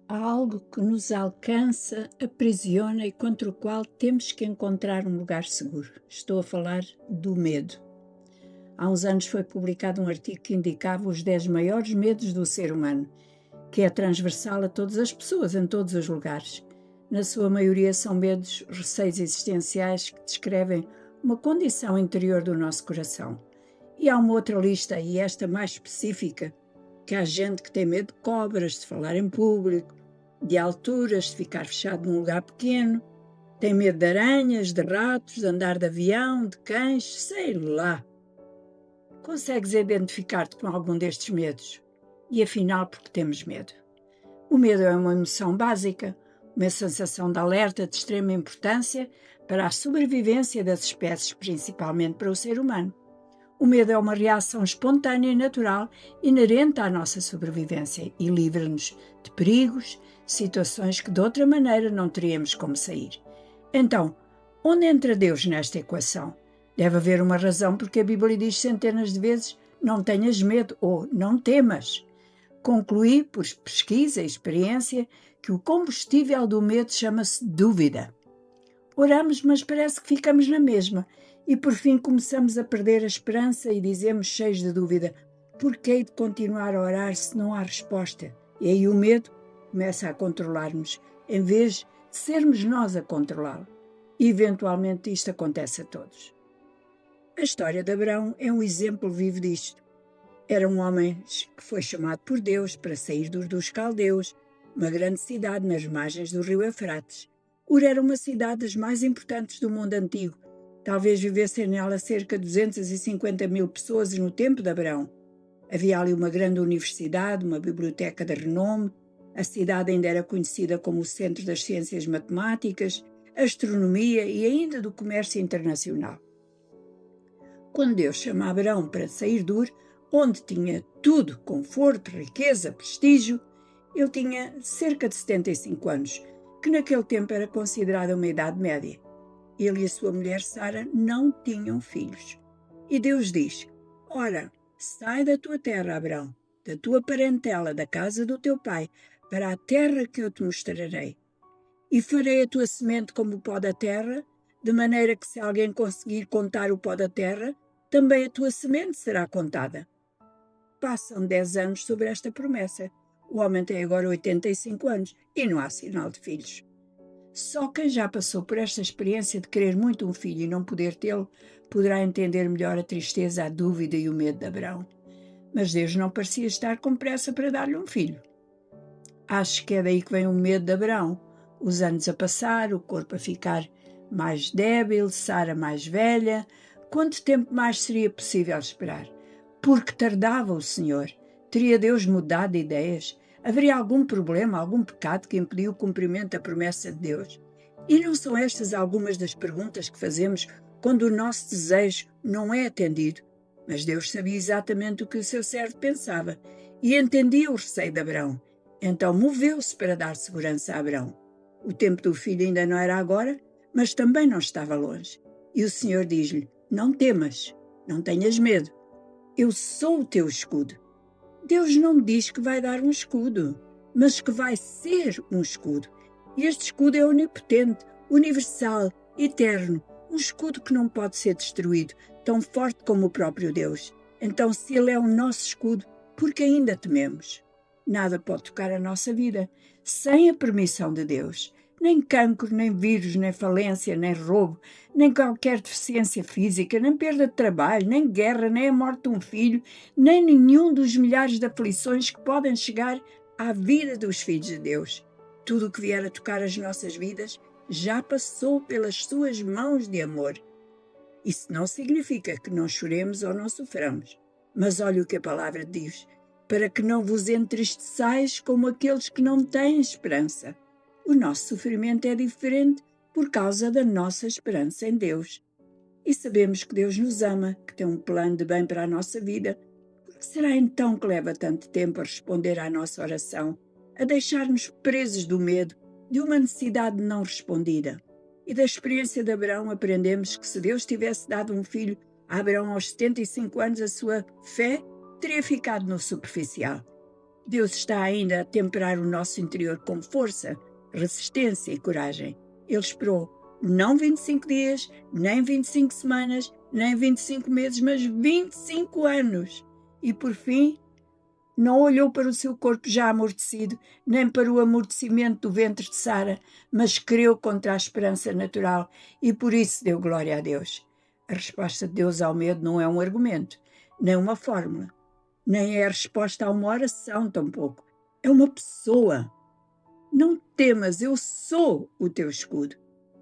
Há algo que nos alcança, aprisiona e contra o qual temos que encontrar um lugar seguro. Estou a falar do medo. Há uns anos foi publicado um artigo que indicava os 10 maiores medos do ser humano, que é transversal a todas as pessoas, em todos os lugares. Na sua maioria são medos, receios existenciais que descrevem uma condição interior do nosso coração. E há uma outra lista, e esta mais específica, que há gente que tem medo de cobras, de falar em público, de alturas, de ficar fechado num lugar pequeno, tem medo de aranhas, de ratos, de andar de avião, de cães, sei lá. Consegues identificar-te com algum destes medos? E afinal, por que temos medo? O medo é uma emoção básica, uma sensação de alerta de extrema importância para a sobrevivência das espécies, principalmente para o ser humano. O medo é uma reação espontânea e natural inerente à nossa sobrevivência e livra-nos de perigos, situações que de outra maneira não teríamos como sair. Então, onde entra Deus nesta equação? Deve haver uma razão porque a Bíblia diz centenas de vezes: não tenhas medo ou não temas. Concluí, por pesquisa e experiência, que o combustível do medo chama-se dúvida. Oramos, mas parece que ficamos na mesma. E por fim começamos a perder a esperança e dizemos, cheios de dúvida: por que hei de continuar a orar se não há resposta? E aí o medo começa a controlar-nos, em vez de sermos nós a controlá-lo. E eventualmente isto acontece a todos. A história de Abraão é um exemplo vivo disto. Era um homem que foi chamado por Deus para sair dos caldeus, uma grande cidade nas margens do rio Eufrates. Ur era uma cidade das mais importantes do mundo antigo. Talvez vivessem nela cerca de 250 mil pessoas no tempo de Abraão. Havia ali uma grande universidade, uma biblioteca de renome. A cidade ainda era conhecida como o centro das ciências matemáticas, astronomia e ainda do comércio internacional. Quando Deus chama Abraão para sair de Ur, onde tinha tudo, conforto, riqueza, prestígio, ele tinha cerca de 75 anos, que naquele tempo era considerada uma idade média. Ele e a sua mulher Sara não tinham filhos. E Deus diz: ora, sai da tua terra, Abraão, da tua parentela, da casa do teu pai, para a terra que eu te mostrarei. E farei a tua semente como o pó da terra, de maneira que se alguém conseguir contar o pó da terra, também a tua semente será contada. Passam 10 anos sobre esta promessa. O homem tem agora 85 anos e não há sinal de filhos. Só quem já passou por esta experiência de querer muito um filho e não poder tê-lo, poderá entender melhor a tristeza, a dúvida e o medo de Abraão. Mas Deus não parecia estar com pressa para dar-lhe um filho. Acho que é daí que vem o medo de Abraão. Os anos a passar, o corpo a ficar mais débil, Sara mais velha. Quanto tempo mais seria possível esperar? Porque tardava o Senhor? Teria Deus mudado de ideias? Haveria algum problema, algum pecado que impediu o cumprimento da promessa de Deus? E não são estas algumas das perguntas que fazemos quando o nosso desejo não é atendido? Mas Deus sabia exatamente o que o seu servo pensava e entendia o receio de Abraão. Então moveu-se para dar segurança a Abraão. O tempo do filho ainda não era agora, mas também não estava longe. E o Senhor diz-lhe: não temas, não tenhas medo. Eu sou o teu escudo. Deus não diz que vai dar um escudo, mas que vai ser um escudo. E este escudo é onipotente, universal, eterno, um escudo que não pode ser destruído, tão forte como o próprio Deus. Então, se Ele é o nosso escudo, por que ainda tememos? Nada pode tocar a nossa vida sem a permissão de Deus. Nem cancro, nem vírus, nem falência, nem roubo, nem qualquer deficiência física, nem perda de trabalho, nem guerra, nem a morte de um filho, nem nenhum dos milhares de aflições que podem chegar à vida dos filhos de Deus. Tudo o que vier a tocar as nossas vidas já passou pelas suas mãos de amor. Isso não significa que não choremos ou não soframos. Mas olha o que a palavra diz: para que não vos entristeçais como aqueles que não têm esperança. O nosso sofrimento é diferente por causa da nossa esperança em Deus. E sabemos que Deus nos ama, que tem um plano de bem para a nossa vida. Por que será então que leva tanto tempo a responder à nossa oração, a deixar-nos presos do medo, de uma necessidade não respondida? E da experiência de Abraão aprendemos que se Deus tivesse dado um filho a Abraão aos 75 anos, a sua fé teria ficado no superficial. Deus está ainda a temperar o nosso interior com força, resistência e coragem. Ele esperou não 25 dias, nem 25 semanas, nem 25 meses, mas 25 anos. E por fim, não olhou para o seu corpo já amortecido, nem para o amortecimento do ventre de Sara, mas creu contra a esperança natural e por isso deu glória a Deus. A resposta de Deus ao medo não é um argumento, nem uma fórmula, nem é a resposta a uma oração tampouco. É uma pessoa. Não temas, eu sou o teu escudo.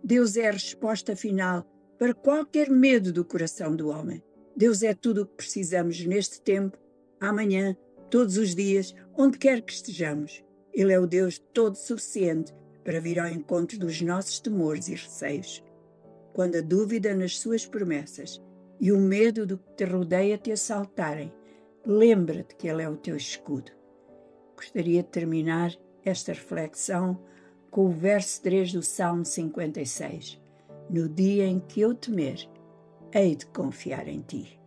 Deus é a resposta final para qualquer medo do coração do homem. Deus é tudo o que precisamos neste tempo, amanhã, todos os dias, onde quer que estejamos. Ele é o Deus todo suficiente para vir ao encontro dos nossos temores e receios. Quando a dúvida nas suas promessas e o medo do que te rodeia te assaltarem, lembra-te que Ele é o teu escudo. Gostaria de terminar esta reflexão com o verso 3 do Salmo 56. No dia em que eu temer, hei de confiar em ti.